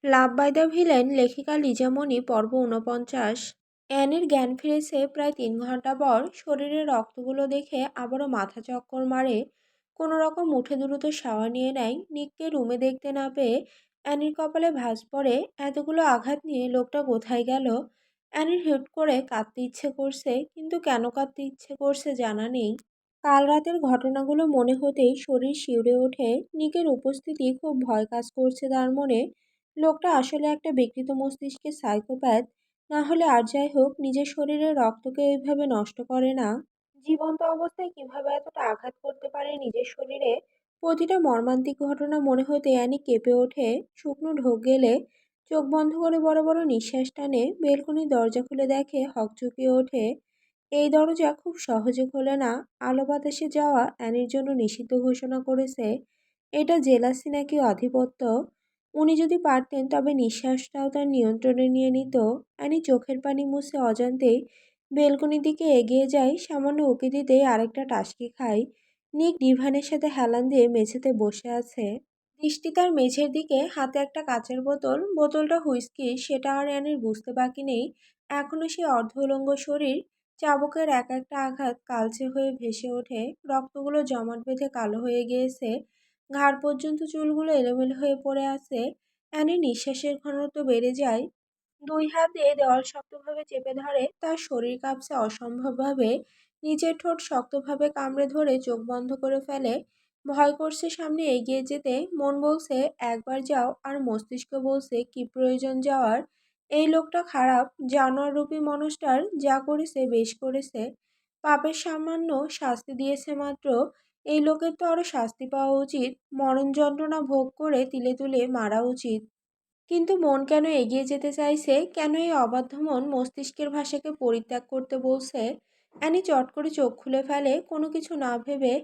Love by the villain লেখিকা লিজা মনি পর্ব ৪৯। অ্যানির জ্ঞান ফিরেছে প্রায় ৩ ঘন্টা পর। শরীরে রক্তগুলো দেখে আবারও মাথা চক্কর মারে। কোনো রকম উঠে দ্রুত শাওয়ার নিয়ে নেয়। নিককে রুমে দেখতে না পেয়ে অ্যানির কপালে ভাঁজ পড়ে। এতগুলো আঘাত নিয়ে লোকটা কোথায় গেল। অ্যানির হুট করে কাঁদতে ইচ্ছে করছে, কিন্তু কেন কাঁদতে ইচ্ছে করছে জানা নেই। কাল রাতের ঘটনাগুলো মনে হতেই শরীর শিউরে ওঠে। নিকের উপস্থিতি খুব ভয় কাজ করছে তার মনে। লোকটা আসলে একটা বিকৃত মস্তিষ্কের সাইকোপ্যাথ। না হলে আর যাই হোক, নিজের শরীরের রক্তকে এইভাবে নষ্ট করে না। জীবন্ত অবস্থায় কিভাবে এতটা আঘাত করতে পারে নিজের শরীরে। প্রতিটা মর্মান্তিক ঘটনা মনে হতে অ্যানি কেঁপে ওঠে। শুকনো ঢোক গেলে চোখ বন্ধ করে বড় বড় নিঃশ্বাস টানে। বেলকনির দরজা খুলে দেখে হকচকিয়ে ওঠে। এই দরজা খুব সহজে খোলে না। আলো বাতাসে যাওয়া অ্যানির জন্য নিষিদ্ধ ঘোষণা করেছে। এটা জেলাসি নাকি আধিপত্য? উনি যদি পারতেন তবে নিঃশ্বাসটাও তার নিয়ন্ত্রণে নিয়ে নিত। অ্যানি চোখের পানি মুছে অজান্তেই বেলকনির দিকে এগিয়ে যায়। সামান্য উঁকি দিতেই আরেকটা টাসকি খায়। নিক ডিভানের সাথে হেলান দিয়ে মেঝেতে বসে আছে। দৃষ্টি তার মেঝের দিকে, হাতে একটা কাচের বোতল। বোতলটা হুইস্কি, সেটা আর অ্যানির বুঝতে বাকি নেই। এখনো সে অর্ধ উলঙ্গ শরীর। চাবুকের এক একটা আঘাত কালচে হয়ে ভেসে ওঠে। রক্তগুলো জমাট বেঁধে কালো হয়ে গিয়েছে। ঘাড় পর্যন্ত চুলগুলো এলোমেলো হয়ে পড়ে আছে। অ্যানির নিঃশ্বাসের ঘনত্ব বেড়ে যায়। দুই হাত দিয়ে দেওয়াল শক্তভাবে চেপে ধরে। তার শরীর কাঁপছে অসম্ভবভাবে। নিচের ঠোঁট শক্তভাবে কামড়ে ধরে চোখ বন্ধ করে ফেলে। ভয় করছে সামনে এগিয়ে যেতে। মন বলছে একবার যাও, আর মস্তিষ্ক বলছে কি প্রয়োজন যাওয়ার। এই লোকটা খারাপ। জানোয়ার রূপী মানুষটার যা করেছে বেশ করেছে। পাপের সামান্য শাস্তি দিয়েছে মাত্র। এই লোকের তো আরো শাস্তি পাওয়া উচিত। মরণ যন্ত্রণা ভোগ করে তিলে তুলে মারা উচিত। কিন্তু মন কেন এগিয়ে যেতে চাইছে? কেন এই অবাধ্য মন মস্তিষ্কের ভাষাকে পরিত্যাগ করতে বলছে? অ্যানি চট করে চোখ খুলে ফেলে। কোনো কিছু না ভেবে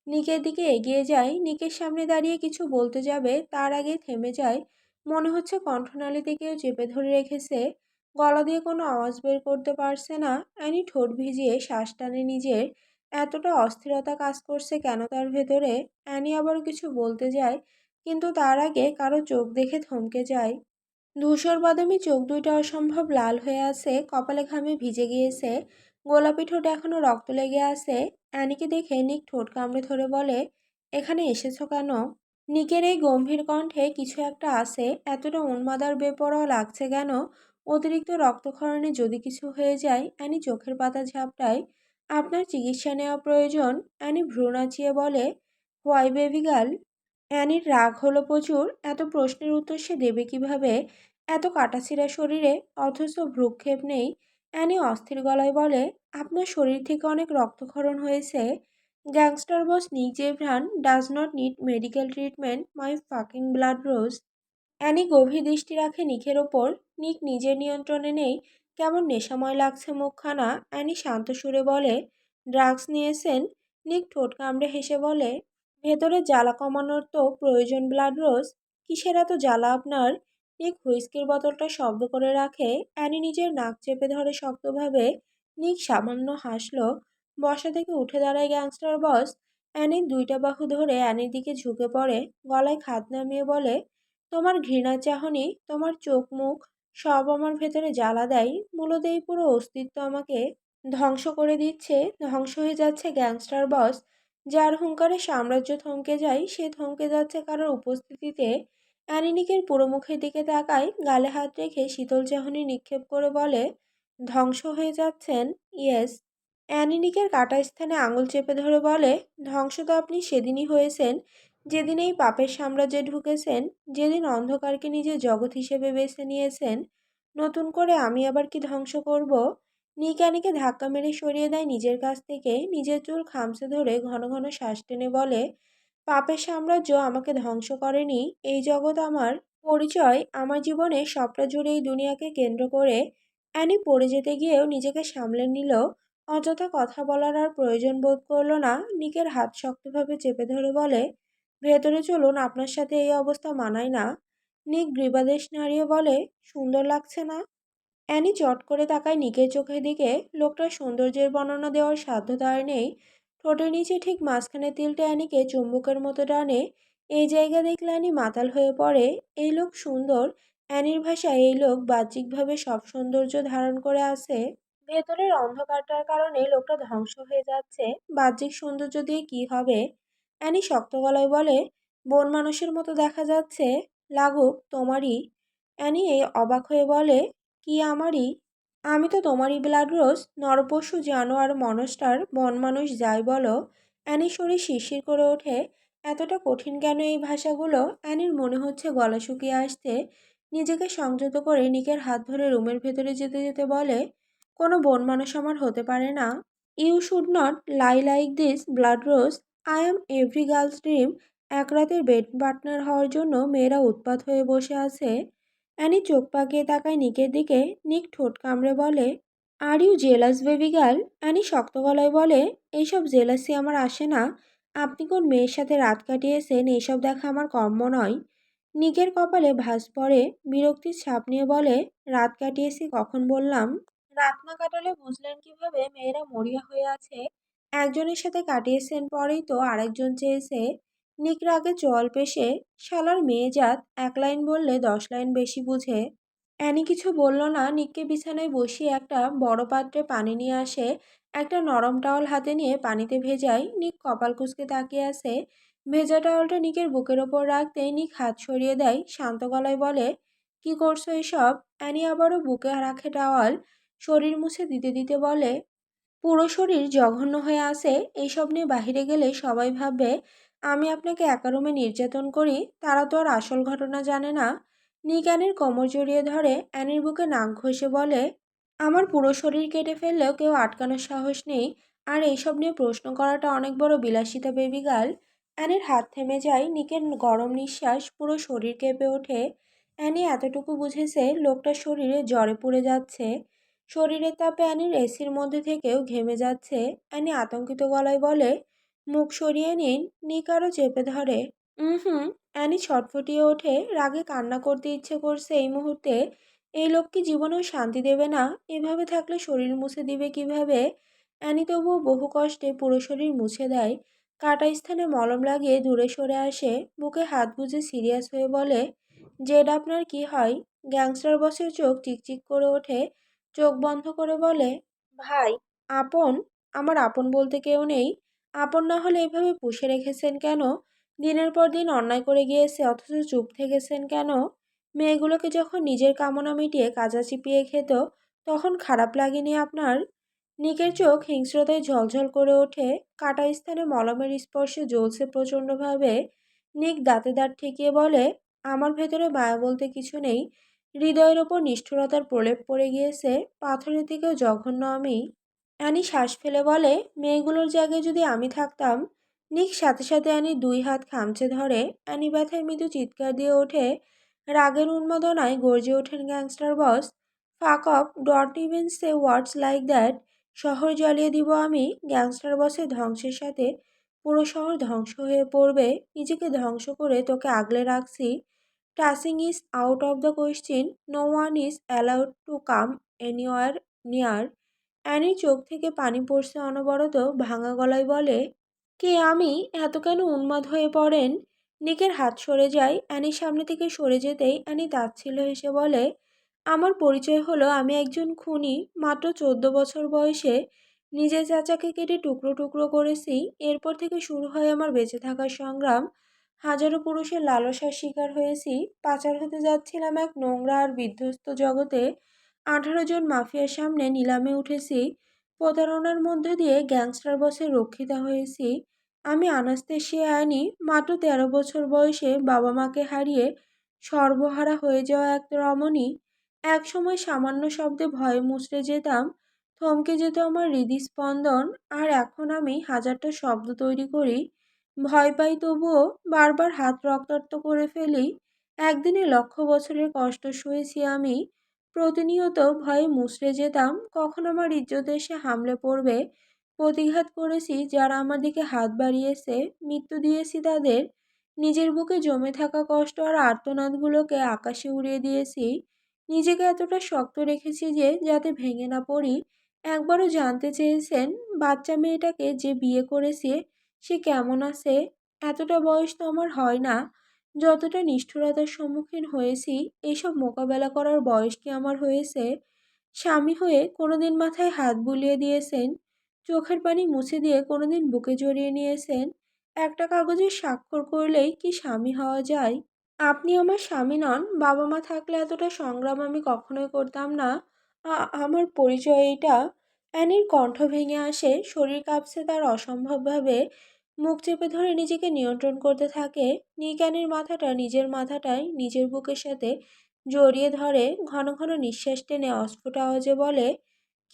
নিকের দিকে এগিয়ে যায়। নিকের সামনে দাঁড়িয়ে কিছু বলতে যাবে, তার আগে থেমে যায়। মনে হচ্ছে কণ্ঠনালীতে কেউ চেপে ধরে রেখেছে। গলা দিয়ে কোনো আওয়াজ বের করতে পারছে না। অ্যানি ঠোঁট ভিজিয়ে শ্বাস টানে নিজের। এতটা অস্থিরতা কাজ করছে কেন তার ভেতরে? অ্যানি আবারও কিছু বলতে যায়, কিন্তু তার আগে কারো চোখ দেখে থমকে যায়। ধূসর বাদামি চোখ দুইটা অসম্ভব লাল হয়ে আছে। কপালে ঘামে ভিজে গিয়েছে। গোলাপি ঠোঁট এখনো রক্ত লেগে আছে। অ্যানিকে দেখে নিক ঠোঁট কামড়ে ধরে বলে, এখানে এসেছো কেন? নিকের এই গম্ভীর কণ্ঠে কিছু একটা আছে। এতটা উন্মাদ আর বেপরোয়া লাগছে কেন? অতিরিক্ত রক্তক্ষরণে যদি কিছু হয়ে যায়। অ্যানি চোখের পাতা ঝাপটায়। আপনার চিকিৎসা নেওয়া প্রয়োজন। অ্যানি ভ্রু নাচিয়ে বলে, হোয়াই বেবি গার্ল? অ্যানির রাগ হলো প্রচুর। এত প্রশ্নের উত্তর সে দেবে কিভাবে? এত কাটাছিঁড়া শরীরে, অথচ ভ্রূক্ষেপ নেই। অ্যানি অস্থির গলায় বলে, আপনার শরীর থেকে অনেক রক্তক্ষরণ হয়েছে। Gangster boss Nick Jevran does not need medical treatment, my fucking blood rose. Annie গভীর দৃষ্টি রাখে নিকের ওপর। নিক নিজের নিয়ন্ত্রণে নেই। কেমন নেশাময় লাগছে মুখখানা। অ্যানি শান্ত সুরে বলে, ড্রাগস নিয়েছেন? নিক ঠোঁট কামড়ে হেসে বলে, ভেতরে জ্বালা কমানোর তো প্রয়োজন ব্লাড রোজ। কিসের এত জ্বালা আপনার? নিক হুইস্কির বোতলটা শব্দ করে রাখে। অ্যানি নিজের নাক চেপে ধরে শক্তভাবে। নিক সামান্য হাসলো। বসা থেকে উঠে দাঁড়ায় গ্যাংস্টার বস। অ্যানির দুইটা বাহু ধরে অ্যানির দিকে ঝুঁকে পড়ে। গলায় খাত নামিয়ে বলে, তোমার ঘৃণার চাহনি, তোমার চোখ মুখ সব আমার ভেতরে জ্বালা দেয়। মূলত এই পুরো অস্তিত্ব আমাকে ধ্বংস করে দিচ্ছে। ধ্বংস হয়ে যাচ্ছে গ্যাংস্টার বস। যার হুঙ্কারে সাম্রাজ্য থমকে যায়, সে থমকে যাচ্ছে কারোর উপস্থিতিতে। অ্যানিনিকের পুরো মুখের দিকে তাকায়, গালে হাত রেখে শীতল চাহনি নিক্ষেপ করে বলে, ধ্বংস হয়ে যাচ্ছেন? ইয়েস। অ্যানিনিকের কাটা স্থানে আঙুল চেপে ধরে বলে, ধ্বংস তো আপনি সেদিনই হয়েছেন, যেদিন এই পাপের সাম্রাজ্যে ঢুকেছেন, যেদিন অন্ধকারকে নিজের জগৎ হিসেবে বেছে নিয়েছেন। নতুন করে আমি আবার কি ধ্বংস করব? নিক অ্যানিকে ধাক্কা মেরে সরিয়ে দেয় নিজের কাছ থেকে। নিজের চুল খামচে ধরে ঘন ঘন শ্বাস টেনে বলে, পাপের সাম্রাজ্য আমাকে ধ্বংস করেনি। এই জগৎ আমার পরিচয়। আমার জীবনে সবটা জুড়ে এই দুনিয়াকে কেন্দ্র করে। অ্যানি পড়ে যেতে গিয়েও নিজেকে সামলে নিল। অযথা কথা বলার আর প্রয়োজন বোধ করলো না। নিকের হাত শক্তভাবে চেপে ধরে বলে, ভেতরে চলুন, আপনার সাথে এই অবস্থা মানায় না। নিক গ্রীবাদেশ নাড়িয়ে বলে, সুন্দর লাগছে না? অ্যানি চট করে তাকায় নিকের চোখের দিকে। লোকটার সৌন্দর্যের বর্ণনা দেওয়ার সাধ্য তার নেই। ঠোঁটের নিচে ঠিক মাঝখানে তিলটা অ্যানিকে চুম্বকের মতো টানে। এই জায়গা দেখলে অ্যানি মাতাল হয়ে পড়ে। এই লোক সুন্দর, অ্যানির ভাষায় এই লোক বাহ্যিকভাবে সব সৌন্দর্য ধারণ করে আছে, ভেতরের অন্ধকারটার কারণে লোকটা ধ্বংস হয়ে যাচ্ছে। বাহ্যিক সৌন্দর্য দিয়ে কি হবে? অ্যানি শক্ত গলায় বলে, বন মানুষের মতো দেখা যাচ্ছে, লাগুক তোমারই। অ্যানি এই অবাক হয়ে বলে, কি আমারই? আমি তো তোমারই ব্লাড রোজ, নরপশু জানোয়ার মনস্টার বন মানুষ যাই বলো। অ্যানির শরীর শিরশির করে ওঠে। এতটা কঠিন কেন এই ভাষাগুলো? অ্যানির মনে হচ্ছে গলা শুকিয়ে আসছে। নিজেকে সংযত করে নিকের হাত ধরে রুমের ভেতরে যেতে যেতে বলে, কোনো বন মানুষ আমার হতে পারে না। You should not lie like this blood rose. I am every girl's dream. এক রাতের বেড পার্টনার হওয়ার জন্য মেয়েরা উৎপাত হয়ে বসে আছে। অ্যানি চোখ পাকিয়ে তাকায় নিকের দিকে। নিক ঠোঁট কামড়ে বলে, are you jealous baby girl? Annie শক্ত গলায় বলে, এইসব জেলাসি আমার আসে না। আপনি কোন মেয়ের সাথে রাত কাটিয়েছেন এইসব দেখা আমার কর্ম নয়। নিকের কপালে ভাঁজ পড়ে, বিরক্তির ছাপ নিয়ে বলে, রাত কাটিয়েছি কখন বললাম? রাত না কাটালে বুঝলেন কিভাবে মেয়েরা মরিয়া হয়ে আছে? একজনের সাথে কাটিয়েছেন পরেই তো আরেকজন চেয়েছে। নিক রাগে চোয়াল পেশে, শালার মেয়ে জাত, এক লাইন বললে 10 লাইন বেশি বুঝে। অ্যানি কিছু বলল না। নিককে বিছানায় বসিয়ে একটা বড় পাত্রে পানি নিয়ে আসে। একটা নরম টাওয়াল হাতে নিয়ে পানিতে ভেজায়। নিক কপাল কুঁচকে তাকিয়ে আছে। ভেজা টাওয়ালটা নিকের বুকের ওপর রাখতেই নিক হাত সরিয়ে দেয়, শান্ত গলায় বলে, কি করছো এসব? অ্যানি আবারও বুকে রাখে টাওয়াল, শরীর মুছে দিতে দিতে বলে, পুরো শরীর জঘন্য হয়ে আছে। এইসব নিয়ে বাহিরে গেলে সবাই ভাববে আমি আপনাকে একা রুমে নির্যাতন করি। তারা তো আর আসল ঘটনা জানে না। নিক অ্যানির কোমর জড়িয়ে ধরে অ্যানির বুকে নাক ঘষে বলে, আমার পুরো শরীর কেটে ফেললেও কেউ আটকানোর সাহস নেই। আর এইসব নিয়ে প্রশ্ন করাটা অনেক বড় বিলাসিতা বেবি গার্ল। অ্যানির হাত থেমে যায়। নিকের গরম নিঃশ্বাস পুরো শরীর কেঁপে ওঠে। অ্যানি এতটুকু বুঝেছে লোকটার শরীরে জ্বরে পুড়ে যাচ্ছে। শরীরের তাপে অ্যানির এসির মধ্যে থেকেও ঘেমে যাচ্ছে। অ্যানি আতঙ্কিত গলায় বলে, মুখ সরিয়ে নিন। নিক আরও চেপে ধরে। হুম। অ্যানি ছটফটিয়ে ওঠে, রাগে কান্না করতে ইচ্ছে করছে এই মুহূর্তে। এই লোক কি জীবনেও শান্তি দেবে না? এভাবে থাকলে শরীর মুছে দিবে কিভাবে? অ্যানি তবুও বহু কষ্টে পুরো শরীর মুছে দেয়। কাটা স্থানে মলম লাগিয়ে দূরে সরে আসে। বুকে হাত গুজে সিরিয়াস হয়ে বলে, জেড আপনার কি হয়? গ্যাংস্টার বসের চোখ চিকচিক করে ওঠে। চোখ বন্ধ করে বলে, ভাই। আপন? আমার আপন বলতে কেউ নেই। আপন না হলে এভাবে পুষে রেখেছেন কেন? দিনের পর দিন অন্যায় করে গিয়েছে অথচ চুপ থেকেছেন কেন? মেয়েগুলোকে যখন নিজের কামনা মিটিয়ে কাজা চিপিয়ে খেত, তখন খারাপ লাগেনি আপনার? নিকের চোখ হিংস্রতায় ঝলঝল করে ওঠে। কাটা স্থানে মলমের স্পর্শে জ্বলছে প্রচণ্ডভাবে। নিক দাঁতে দাঁত ঠেকিয়ে বলে, আমার ভেতরে মায়া বলতে কিছু নেই। হৃদয়ের ওপর নিষ্ঠুরতার প্রলেপ পড়ে গিয়েছে। পাথরের দিকেও জঘন্য আমি। অ্যানি শ্বাস ফেলে বলে, মেয়েগুলোর জায়গায় যদি আমি থাকতাম। নিক সাথে সাথে অ্যানির 2 হাত খামচে ধরে। অ্যানি ব্যথায় মৃদু চিৎকার দিয়ে ওঠে। রাগের উন্মাদনায় গর্জে ওঠেন গ্যাংস্টার বস, ফাক of, don't even say words like that. শহর জ্বালিয়ে দিব আমি। গ্যাংস্টার বসের ধ্বংসের সাথে পুরো শহর ধ্বংস হয়ে পড়বে। নিজেকে ধ্বংস করে তোকে আগলে রাখছি। Touching is out of the question. No one is allowed to come anywhere near. অ্যানির চোখ থেকে পানি পড়ছে অনবরত। ভাঙা গলায় বলে, কে আমি? এত কেন উন্মাদ হয়ে পড়েন? নিকের হাত সরে যায়। অ্যানির সামনে থেকে সরে যেতেই অ্যানি তাচ্ছিল্য হেসে বলে, আমার পরিচয় হলো আমি একজন খুনি। মাত্র 14 বছর বয়সে নিজের চাচাকে কেটে টুকরো টুকরো করেছি। এরপর থেকে শুরু হয় আমার বেঁচে থাকার সংগ্রাম। হাজারো পুরুষের লালসার শিকার হয়েছি। পাচার হতে যাচ্ছিলাম এক নোংরা আর বিধ্বস্ত জগতে। 18 জন মাফিয়ার সামনে নিলামে উঠেছি। প্রতারণার মধ্য দিয়ে গ্যাংস্টার বসের রক্ষিতা হয়েছি। আমি আনাস্তেশিয়া অ্যানি, মাত্র 13 বছর বয়সে বাবা মাকে হারিয়ে সর্বহারা হয়ে যাওয়া এক রমণী। এক সময় সামান্য শব্দে ভয়ে মুচড়ে যেতাম, থমকে যেত আমার হৃদস্পন্দন। আর এখন আমি হাজারটা শব্দ তৈরি করি, ভয় পাই তবুও বারবার হাত রক্তাক্ত করে ফেলি। একদিনে লক্ষ বছরের কষ্ট সয়েছি আমি। প্রতিনিয়ত ভয়ে মুচড়ে যেতাম কখন আমার ইজ্জত এসে হামলে পড়বে। প্রতিঘাত করেছি যারা আমার দিকে হাত বাড়িয়েছে, মৃত্যু দিয়েছি তাদের। নিজের বুকে জমে থাকা কষ্ট আর আর্তনাদগুলোকে আকাশে উড়িয়ে দিয়েছি। নিজেকে এতটা শক্ত রেখেছি যে যাতে ভেঙে না পড়ি। একবারও জানতে চেয়েছেন বাচ্চা মেয়েটাকে যে বিয়ে করেছে সে কেমন আছে? এতটা বয়স তো আমার হয় না। যতটা নিষ্ঠুরতার সম্মুখীন হয়েছি, এসব মোকাবেলা করার বয়স কি আমার হয়েছে? স্বামী হয়ে কোনোদিন মাথায় হাত বুলিয়ে দিয়েছেন, চোখের পানি মুছে দিয়ে কোনোদিন বুকে জড়িয়ে নিয়েছেন। একটা কাগজে স্বাক্ষর করলেই কি স্বামী হওয়া যায়? আপনি আমার স্বামী নন। বাবা মা থাকলে এতটা সংগ্রাম আমি কখনোই করতাম না। আমার পরিচয় এটা। অ্যানির কণ্ঠ ভেঙে আসে, শরীর কাঁপছে তার অসম্ভবভাবে। মুখ চেপে ধরে নিজেকে নিয়ন্ত্রণ করতে থাকে। নিক অ্যানির মাথাটা নিজের মাথাটায় নিজের বুকের সাথে জড়িয়ে ধরে, ঘন ঘন নিঃশ্বাস টেনে অস্ফুট আওয়াজে বলে,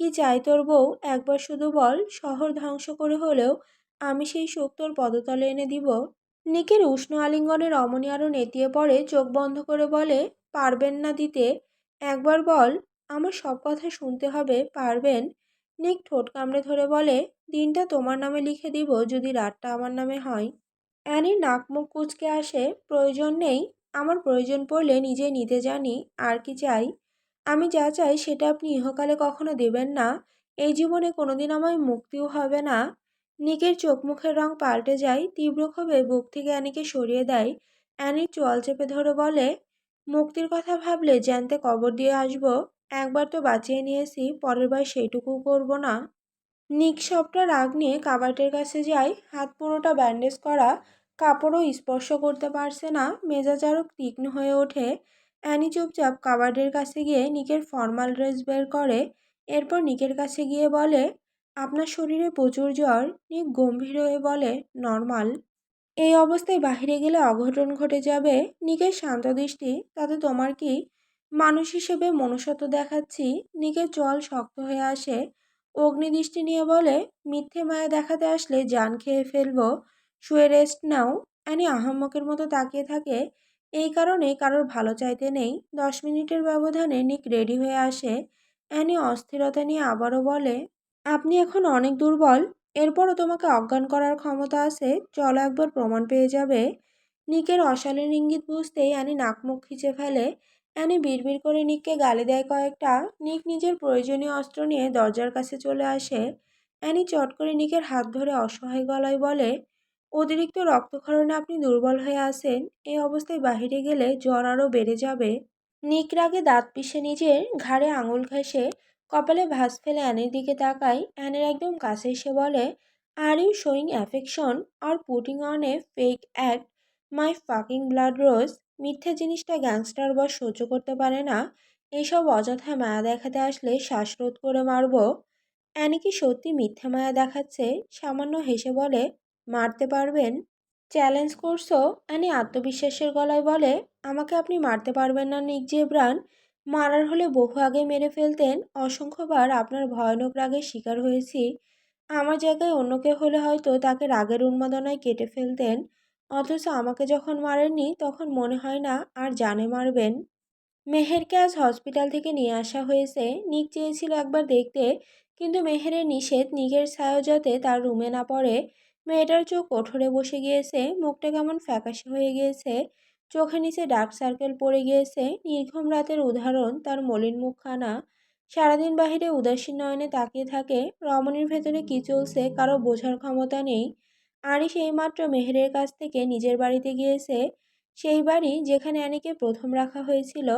কি চাই তোর বউ? একবার শুধু বল। শহর ধ্বংস করে হলেও আমি সেই সুখ তোর পদতলে এনে দিব। নিকের উষ্ণ আলিঙ্গনে রমণী আরো নেতিয়ে পড়ে, চোখ বন্ধ করে বলে, পারবেন না দিতে? একবার বল। আমার সব কথা শুনতে হবে, পারবেন? নিক ঠোঁট কামড়ে ধরে বলে, দিনটা তোমার নামে লিখে দিব যদি রাতটা আমার নামে হয়। অ্যানির নাক মুখ কুঁচকে আসে, প্রয়োজন নেই। আমার প্রয়োজন পড়লে নিজেই নিতে জানি। আর কি চাই? আমি যা চাই সেটা আপনি ইহকালে কখনো দেবেন না। এই জীবনে কোনোদিন আমায় মুক্তিও হবে না। নিকের চোখ মুখের রং পাল্টে যায়, তীব্র ক্ষোভে বুক থেকে অ্যানিকে সরিয়ে দেয়। অ্যানির চোয়াল চেপে ধরে বলে, মুক্তির কথা ভাবলে জ্যান্তে কবর দিয়ে আসবো। একবার তো বাঁচিয়ে নিয়েছি, পরের বার সেইটুকু করব না। নিক সবটা রাগ নিয়ে কাবাটের কাছে যায়, হাত পুরোটা ব্যান্ডেজ করা, কাপড়ও স্পর্শ করতে পারছে না, মেজাজ আরও তীক্ষ্ণ হয়ে ওঠে। অ্যানি চুপচাপ কাবার্ডের কাছে গিয়ে নিকের ফর্মাল ড্রেস বের করে, এরপর নিকের কাছে গিয়ে বলে, আপনার শরীরে প্রচুর জ্বর। নিক গম্ভীর হয়ে বলে, নর্মাল। এই অবস্থায় বাহিরে গেলে অঘটন ঘটে যাবে। নিকের শান্ত দৃষ্টি, তাতে তোমার কি? মানুষ হিসেবে মনুষ্যত্ব দেখাচ্ছি। নিকের চোয়াল শক্ত হয়ে আসে, অগ্নিদৃষ্টি নিয়ে বলে, মিথ্যে মায়া দেখাতে আসলে জান খেয়ে ফেলবো। শুয়ে রেস্ট নাও। অ্যানি আহাম্মকের মতো তাকিয়ে থাকে। এই কারণে কারোর ভালো চাইতে নেই। 10 মিনিটের ব্যবধানে নিক রেডি হয়ে আসে। অ্যানি অস্থিরতা নিয়ে আবারও বলে, আপনি এখন অনেক দুর্বল। এরপরও তোমাকে অজ্ঞান করার ক্ষমতা আছে। চলো একবার প্রমাণ পেয়ে যাবে। নিকের অশালীন ইঙ্গিত বুঝতেই অ্যানি নাক মুখ খিচে ফেলে। অ্যানি বিড়বিড় করে নিককে গালি দেয় কয়েকটা। নিক নিজের প্রয়োজনীয় অস্ত্র নিয়ে দরজার কাছে চলে আসে। অ্যানি চট করে নিকের হাত ধরে অসহায় গলায় বলে, অতিরিক্ত রক্তক্ষরণে আপনি দুর্বল হয়ে আছেন। এই অবস্থায় বাহিরে গেলে জ্বর আরও বেড়ে যাবে। নিক রাগে দাঁত পিষে নিজের ঘাড়ে আঙুল ঘষে কপালে ভাঁজ ফেলে অ্যানির দিকে তাকায়। অ্যানির একদম কাছে এসে বলে, are you showing affection or putting on a fake act? My fucking blood rose. মিথ্যে জিনিসটা গ্যাংস্টার বস সহ্য করতে পারে না। এইসব অযথা মায়া দেখাতে আসলে শ্বাসরোধ করে মারবো। অ্যানি কি সত্যি মিথ্যে মায়া দেখাচ্ছে? সামান্য হেসে বলে, মারতে পারবেন? চ্যালেঞ্জ করছো? অ্যানি আত্মবিশ্বাসের গলায় বলে, আমাকে আপনি মারতে পারবেন না নিক জেব্রান। মারার হলে বহু আগে মেরে ফেলতেন। অসংখ্যবার আপনার ভয়ানক রাগের শিকার হয়েছি। আমার জায়গায় অন্য কেউ হলে হয়তো তাকে রাগের উন্মাদনায় কেটে ফেলতেন। অথচ আমাকে যখন মারেননি তখন মনে হয় না আর জানে মারবেন। মেহেরকে আজ হসপিটাল থেকে নিয়ে আসা হয়েছে। নিক চেয়েছিল একবার দেখতে, কিন্তু মেহেরের নিষেধ, নিকের ছায়া যাতে তার রুমে না পড়ে। মেয়েটার চোখ কঠোরে বসে গিয়েছে, মুখটা কেমন ফ্যাকাশে হয়ে গিয়েছে, চোখের নিচে ডার্ক সার্কেল পড়ে গিয়েছে। নির্ঘুম রাতের উদাহরণ তার মলিন মুখখানা। সারাদিন বাহিরে উদাসীন নয়নে তাকিয়ে থাকে। রমণীর ভেতরে কি চলছে কারো বোঝার ক্ষমতা নেই। আরিশ এইমাত্র মেহেরের কাছ থেকে নিজের বাড়িতে গিয়েছে, সেই বাড়ি যেখানে অ্যানিকে প্রথম রাখা হয়েছিল।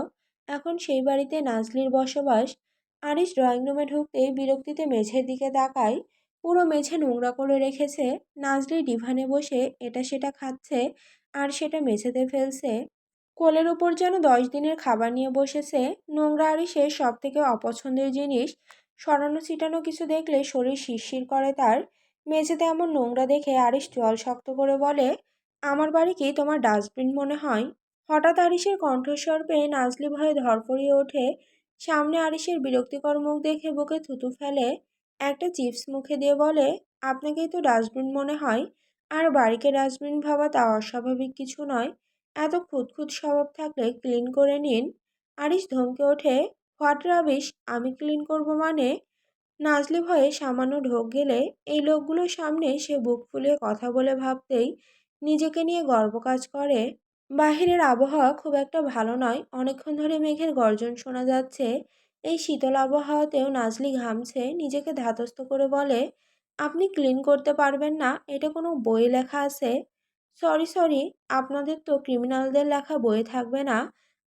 এখন সেই বাড়িতে নাজলির বসবাস। আরিশ ড্রয়িং রুমে ঢুকতেই বিরক্তিতে মেঝের দিকে তাকায়। পুরো মেঝে নোংরা করে রেখেছে। নাজলি ডিভানে বসে এটা সেটা খাচ্ছে আর সেটা মেঝেতে ফেলছে। কোলের ওপর যেন 10 দিনের খাবার নিয়ে বসেছে। নোংরা আরিশের সব থেকে অপছন্দের জিনিস। সরানো ছিটানো কিছু দেখলে শরীর শিরশির করে তার। মেঝেতে এমন নোংরা দেখে আরিশ চোয়াল শক্ত করে বলে, আমার বাড়ি কি তোমার ডাস্টবিন মনে হয়? হঠাৎ আরিশের কণ্ঠস্বর পেয়ে নাজলি ভয়ে ধরফরিয়ে ওঠে। সামনে আরিশের বিরক্তিকর মুখ দেখে বুকে থুতু ফেলে। একটা চিপস মুখে দিয়ে বলে, আপনাকেই তো ডাস্টবিন মনে হয়। আর বাড়িকে ডাস্টবিন ভাবা তা অস্বাভাবিক কিছু নয়। এত খুঁতখুঁত স্বভাব থাকলে ক্লিন করে নিন। আরিশ ধমকে ওঠে, হোয়াট রাবিশ! আমি ক্লিন করব মানে? নাজলি ভয়ে সামান্য ঢোক গেলে এই লোকগুলোর সামনে সে বুক ফুলিয়ে কথা বলে ভাবতেই নিজেকে নিয়ে গর্ব কাজ করে। বাহিরের আবহাওয়া খুব একটা ভালো নয়। অনেকক্ষণ ধরে মেঘের গর্জন শোনা যাচ্ছে। এই শীতল আবহাওয়াতেও নাজলি ঘামছে। নিজেকে ধাতস্থ করে বলে, আপনি ক্লিন করতে পারবেন না? এটা কোনো বইয়ে লেখা আছে? সরি, সরি, আপনাদের তো ক্রিমিনালদের লেখা বইয়ে থাকবে না।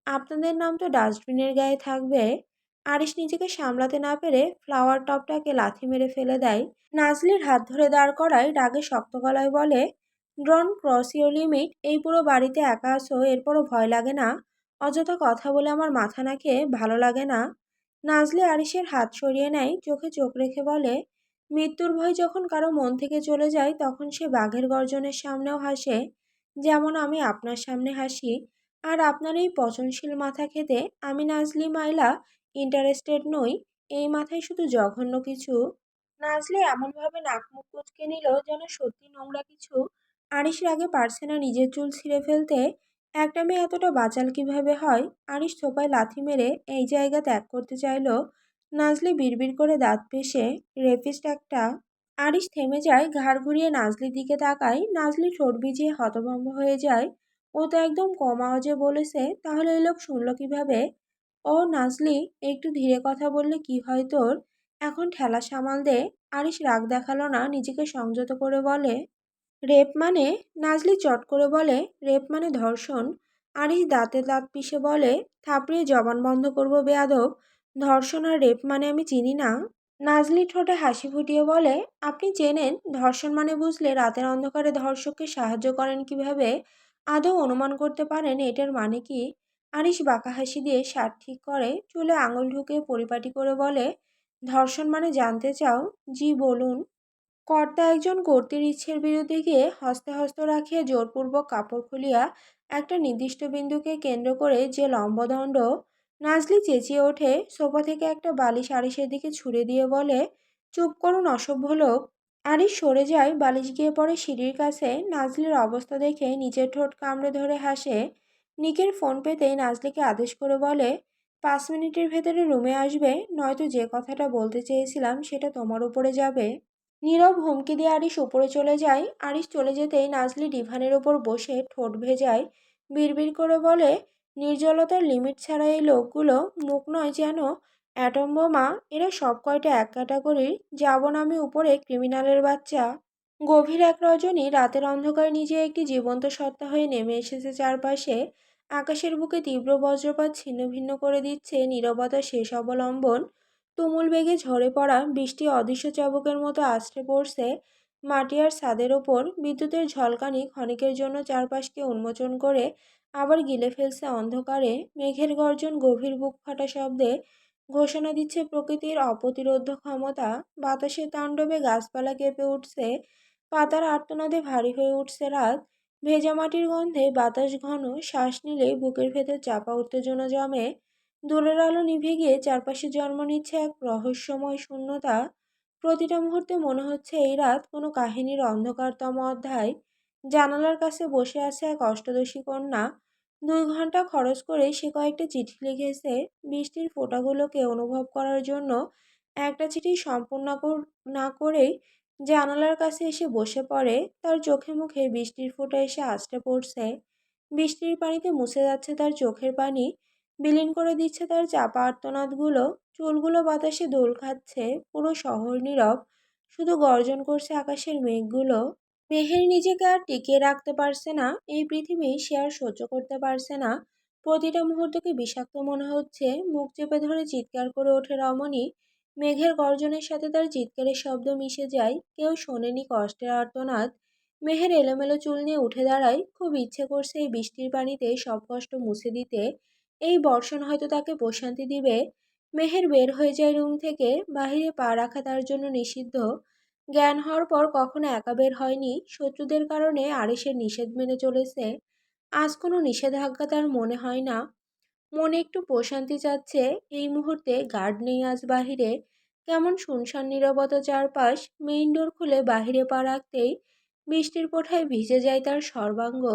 আপনাদের নাম তো ডাস্টবিনের গায়ে থাকবে। আরিশ নিজেকে সামলাতে না পেরে ফ্লাওয়ার টবটাকে লাথি মেরে ফেলে দেয়। নাজলির হাত ধরে দাঁড় করায় রাগে শক্ত গলায় বলে, ডোন্ট ক্রস ইউর লিমিট। এই পুরো বাড়িতে একা আছো, এরপরও ভয় লাগে না? অযথা কথা বলে আমার মাথা না খেয়ে ভালো লাগে না? নাজলি আরিশের হাত সরিয়ে নেয়, চোখে চোখ রেখে বলে, মৃত্যুর ভয় যখন কারো মন থেকে চলে যায় তখন সে বাঘের গর্জনের সামনেও হাসে, যেমন আমি আপনার সামনে হাসি। আর আপনার এই পচনশীল মাথা খেতে আমি নাজলি মাইলা ইন্টারেস্টেড নই। এই মাথায় শুধু জঘন্য কিছু। নাজলি এমনভাবে নাক মুখ কুঁচকে নিল যেন সত্যি নোংরা কিছু। আরিশ রাগে পারছে না নিজের চুল ছিঁড়ে ফেলতে। একটা মেয়ে এতটা বাচাল কিভাবে হয়? আরিশ সোফায় লাথি মেরে এই জায়গা ত্যাগ করতে চাইল। নাজলি বিড়বিড় করে দাঁত পিষে, রেপিস্ট একটা। আরিশ থেমে যায়, ঘাড় ঘুরিয়ে নাজলির দিকে তাকায়। নাজলি ঠোঁট ভিজিয়ে হতভম্ব হয়ে যায়। ও তো একদম কম আওয়াজে বলেছে, তাহলে এই লোক শুনল কিভাবে? ও নাজলি, একটু ধীরে কথা বললে কি হয় তোর? এখন ঠেলা সামাল দে। আরিশ রাগ দেখালো না, নিজেকে সংযত করে বলে, রেপ মানে? নাজলি চট করে বলে, রেপ মানে ধর্ষণ। আরিশ দাঁতে দাঁত পিষে বলে, থাপড়িয়ে জবান বন্ধ করবো বেয়াদব। ধর্ষণ আর রেপ মানে আমি চিনি না। নাজলি ঠোঁটে হাসি ফুটিয়ে বলে, আপনি চেনেন? ধর্ষণ মানে বুঝলে রাতের অন্ধকারে ধর্ষককে সাহায্য করেন কিভাবে? আদৌ অনুমান করতে পারেন এটার মানে কি? আরিশ বাঁকা হাসি দিয়ে শার্ট ঠিক করে, চুলে আঙুল ঢুকে পরিপাটি করে বলে, ধর্ষণ মানে জানতে চাও? জি বলুন। কর্তা একজন কর্ত্রীর ইচ্ছের বিরুদ্ধে গিয়ে হস্তে হস্ত রাখিয়া জোরপূর্বক কাপড় খুলিয়া একটা নির্দিষ্ট বিন্দুকে কেন্দ্র করে যে লম্বদণ্ড। নাজলি চেঁচিয়ে ওঠে, সোফা থেকে একটা বালিশ আরিশের দিকে ছুঁড়ে দিয়ে বলে, চুপ করুন অসভ্য লোক। আরিশ সরে যায়, বালিশ গিয়ে পড়ে সিঁড়ির কাছে। নাজলির অবস্থা দেখে নিজের ঠোঁট কামড়ে ধরে হাসে। নিকের ফোন পেতেই নাজলিকে আদেশ করে বলে, 5 মিনিটের ভেতরে রুমে আসবে, নয়তো যে কথাটা বলতে চেয়েছিলাম সেটা তোমার উপরে যাবে। নীরব হুমকি দিয়ে আরিশ উপরে চলে যায়। আরিশ চলে যেতেই নাজলি ডিভানের ওপর বসে ঠোঁট ভেজায়, বিড়বিড় করে বলে, নির্জলতার লিমিট ছাড়া এই লোকগুলো মুখ নয় যেন অ্যাটম বোমা। এরা সব কয়টা এক ক্যাটাগরির। যাব না আমি উপরে, ক্রিমিনালের বাচ্চা। গভীর এক রজনী রাতের অন্ধকার নিজে একটি জীবন্ত সত্তা হয়ে নেমে এসেছে চারপাশে। আকাশের বুকে তীব্র বজ্রপাত ছিন্নভিন্ন করে দিচ্ছে নীরবতা শেষ অবলম্বন। তুমুল বেগে ঝরে পড়া বৃষ্টি অদৃশ্য চাবুকের মতো আছড়ে পড়ছে মাটি আর ছাদের ওপর। বিদ্যুতের ঝলকানি ক্ষণিকের জন্য চারপাশকে উন্মোচন করে আবার গিলে ফেলছে অন্ধকারে। মেঘের গর্জন গভীর বুক ফাটা শব্দে ঘোষণা দিচ্ছে প্রকৃতির অপ্রতিরোধ্য ক্ষমতা। বাতাসের তাণ্ডবে গাছপালা কেঁপে উঠছে, পাতার আর্তনাদে ভারী হয়ে উঠছে রাত। ভেজা মাটির গন্ধে বাতাস ঘন, শ্বাস নিলে বুকের ভেতর চাপা উত্তেজনা জমে। দূরের আলো নিভে গিয়ে চারপাশে জন্ম নিচ্ছে এক রহস্যময় শূন্যতা। প্রতিটা মুহূর্তে মনে হচ্ছে এই রাত কোনো কাহিনীর অন্ধকারতম অধ্যায়। জানালার কাছে বসে আছে এক অষ্টদশী কন্যা। 2 ঘন্টা খরচ করে সে কয়েকটা চিঠি লিখেছে বৃষ্টির ফোঁটাগুলোকে অনুভব করার জন্য। একটা চিঠি সম্পূর্ণ না করেই জানালার কাছে এসে বসে পড়ে। তার চোখে মুখে বৃষ্টির ফোঁটা এসে আছড়ে পড়ছে। বৃষ্টির পানিতে মুছে যাচ্ছে তার চোখের পানি, বিলীন করে দিচ্ছে তার চাপা আর্তনাদগুলো। চুলগুলো বাতাসে দোল খাচ্ছে, পুরো শহর নীরব, শুধু গর্জন করছে আকাশের মেঘগুলো। মেহের নিজেকে আর টিকিয়ে রাখতে পারছে না, এই পৃথিবী সে আর সহ্য করতে পারছে না। প্রতিটা মুহূর্তকে বিষাক্ত মনে হচ্ছে। মুখ চেপে ধরে চিৎকার করে ওঠে রমণী। মেঘের গর্জনের সাথে তার চিৎকারের শব্দ মিশে যায়, কেউ শোনেনি কষ্টের আর্তনাদ। মেহের এলোমেলো চুল নিয়ে উঠে দাঁড়ায়, খুব ইচ্ছে করছে এই বৃষ্টির পানিতে সব কষ্ট মুছে দিতে। এই বর্ষণ হয়তো তাকে প্রশান্তি দিবে। মেহের বের হয়ে যায় রুম থেকে, বাহিরে পা রাখা তার জন্য নিষিদ্ধ। জ্ঞান হওয়ার পর কখনো একা বের হয়নি, শত্রুদের কারণে আরিশের নিষেধ মেনে চলেছে। আজ কোনো নিষেধাজ্ঞা তার মনে হয় না। মনে একটু প্রশান্তি চাচ্ছে। এই মুহূর্তে গার্ড নেই আজ বাহিরে। কেমন শুনশান নীরবতা চারপাশ। মেইন ডোর খুলে বাহিরে পা রাখতেই বৃষ্টির ফোঁটায় ভিজে যায় তার সর্বাঙ্গ।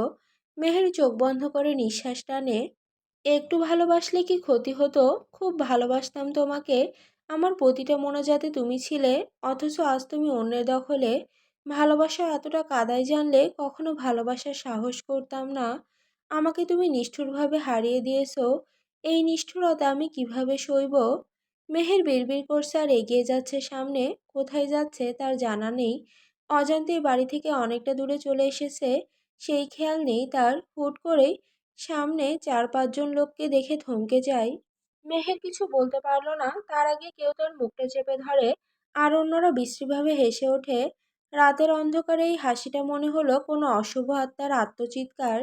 মেহের চোখ বন্ধ করে নিঃশ্বাস টানে। একটু ভালোবাসলে কি ক্ষতি হতো? খুব ভালোবাসতাম তোমাকে। আমার প্রতিটা মোনাজাতে তুমি ছিলে, অথচ আজ তুমি অন্যের দখলে। ভালোবাসা এতটা কাদায় জানলে কখনো ভালোবাসার সাহস করতাম না। আমাকে তুমি নিষ্ঠুরভাবে হারিয়ে দিয়েছো। এই নিষ্ঠুরতা আমি কিভাবে সইব? মেহের বিড়বিড় করছে আর এগিয়ে যাচ্ছে সামনে। কোথায় যাচ্ছে তার জানা নেই। অজান্তেই বাড়ি থেকে অনেকটা দূরে চলে এসেছে। সেই খেয়াল নেই তার। হুট করেই সামনে ৪-৫ জন লোককে দেখে থমকে যায়। মেহের কিছু বলতে পারল না, তার আগে কেউ তার মুখটা চেপে ধরে। আর অন্যরা বিশ্রীভাবে হেসে ওঠে। রাতের অন্ধকারে এই হাসিটা মনে হলো কোনো অশুভ আত্মার আত্মচিৎকার।